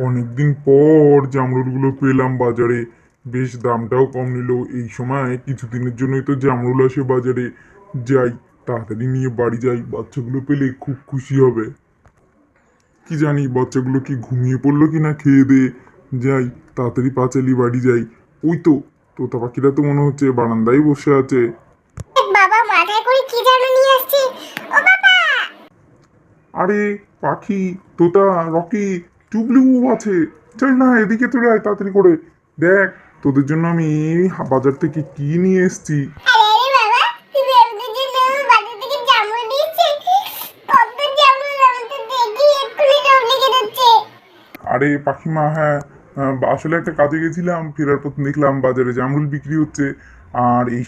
অনেকদিন পর জামরুলগুলো পেলাম বাজারে। বেশ দামটাও কম নিল। এই সময় কিছুদিনের জন্যই তো জামরুল আসে বাজারে। যাই, তাড়াতাড়ি নিয়ে বাড়ি যাই, বাচ্চাগুলো পেলে খুব খুশি হবে। কি জানি বাচ্চাগুলো কি ঘুমিয়ে পড়লো কিনা খেয়ে দে। যাই, তাড়াতাড়ি পা চালিয়ে বাড়ি যাই। ওই তো, তোতা পাখিরা তো মনে হচ্ছে বারান্দায় বসে আছে। বাবা মাথায় করে কি যেন নিয়ে আসছে। ও বাবা! আরে পাখি, তোতা, রকি, টুবলু আছে। চল না, এদিকে চলে আয় তাড়াতাড়ি করে। দেখ, তোদের জন্য আমি বাজার থেকে কি নিয়ে এসেছি। আরে বাবা, তুমি আমাদের জন্য বাজার থেকে জামরুল নিয়েছে। কত জামরুল, আমি তো দেখি এক্ষুনি লোভ লেগে যাচ্ছে। আরে পাখিমা, হ্যাঁ, আসলে একটা কাজে গেছিলাম, ফেরার পথ দেখলাম বাজারে জামরুল বিক্রি হচ্ছে। আর এই